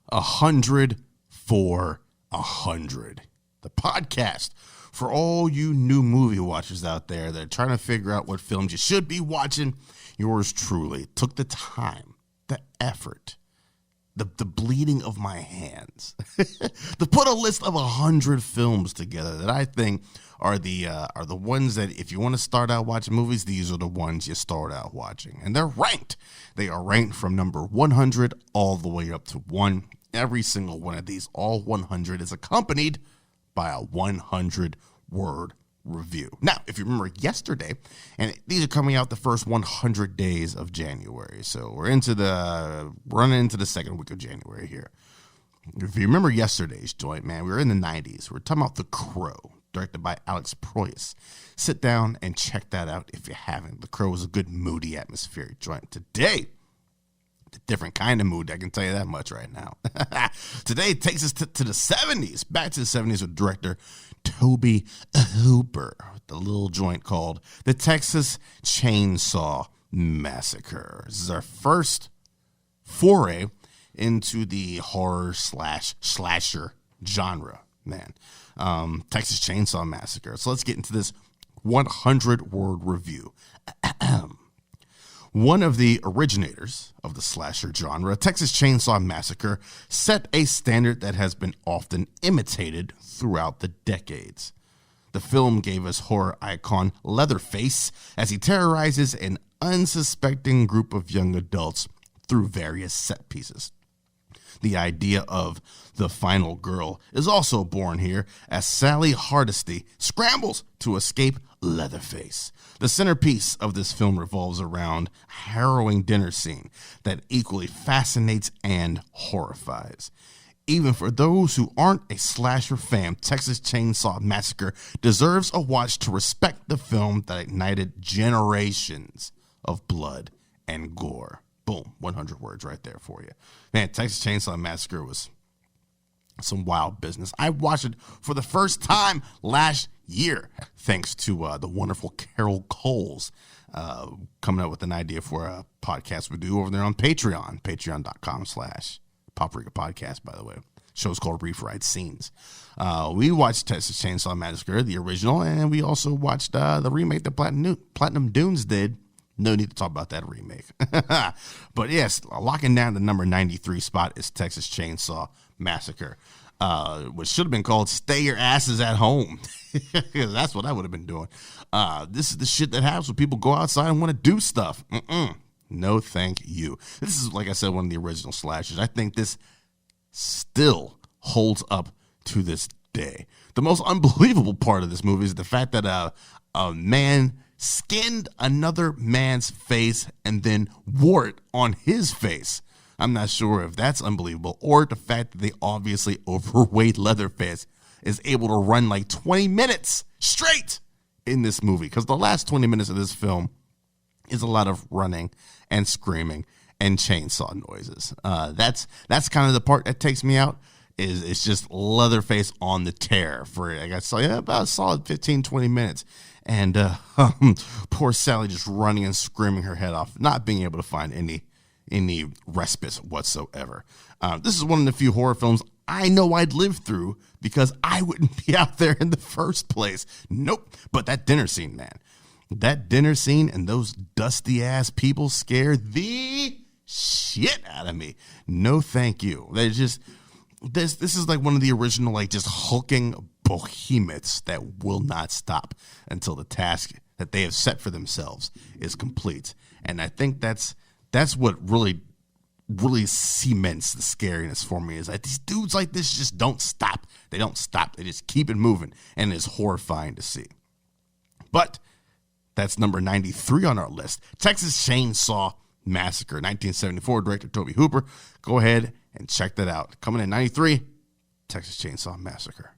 100 for 100. The podcast for all you new movie watchers out there that are trying to figure out what films you should be watching. Yours truly took the time, the effort, the bleeding of my hands to put a list of 100 films together that I think are the ones that if you want to start out watching movies, these are the ones you start out watching. And they're ranked. They are ranked from number 100 all the way up to 1. Every single one of these, all 100, is accompanied by a 100-word review. Now, if you remember yesterday, and these are coming out the first 100 days of January, so we're running into the second week of January here. If you remember yesterday's joint, man, we were in the 90s. We're talking about The Crow, directed by Alex Proyas. Sit down and check that out if you haven't. The Crow is a good, moody, atmospheric joint. Today, a different kind of mood, I can tell you that much right now. Today it takes us to the 70s, back to the 70s with director Tobe Hooper, with the little joint called The Texas Chainsaw Massacre. This is our first foray into the horror slasher genre, man. Texas Chainsaw Massacre. So let's get into this 100-word review. One of the originators of the slasher genre, Texas Chainsaw Massacre, set a standard that has been often imitated throughout the decades. The film gave us horror icon Leatherface as he terrorizes an unsuspecting group of young adults through various set pieces. The idea of the final girl is also born here as Sally Hardesty scrambles to escape Leatherface. The centerpiece of this film revolves around a harrowing dinner scene that equally fascinates and horrifies. Even for those who aren't a slasher fan, Texas Chainsaw Massacre deserves a watch to respect the film that ignited generations of blood and gore. Boom, 100 words right there for you. Man, Texas Chainsaw Massacre was some wild business. I watched it for the first time last year, thanks to the wonderful Carol Coles coming up with an idea for a podcast we do over there on Patreon, patreon.com/Paprika Podcast, by the way. Show's called Refried Scenes. We watched Texas Chainsaw Massacre, the original, and we also watched the remake that Platinum Dunes did. No need to talk about that remake. But yes, locking down the number 93 spot is Texas Chainsaw Massacre, which should have been called Stay Your Asses at Home. Because that's what I would have been doing. This is the shit that happens when people go outside and want to do stuff. No, thank you. This is, like I said, one of the original slashers. I think this still holds up to this day. The most unbelievable part of this movie is the fact that a man skinned another man's face and then wore it on his face. I'm not sure if that's unbelievable or the fact that the obviously overweight Leatherface is able to run like 20 minutes straight in this movie, because the last 20 minutes of this film is a lot of running and screaming and chainsaw noises. That's kind of the part that takes me out. It's just Leatherface on the tear for, I guess, about a solid 15, 20 minutes. And poor Sally just running and screaming her head off, not being able to find any respite whatsoever. This is one of the few horror films I know I'd live through because I wouldn't be out there in the first place. Nope. But that dinner scene, man. That dinner scene and those dusty-ass people scared the shit out of me. No thank you. They're just... This is like one of the original, like, just hulking behemoths that will not stop until the task that they have set for themselves is complete. And I think that's what really cements the scariness for me, is that these dudes like this just don't stop. They don't stop. They just keep it moving, and it's horrifying to see. But that's number 93 on our list. Texas Chainsaw Massacre, 1974, director Tobe Hooper. Go ahead and check that out. Coming in 93, Texas Chainsaw Massacre.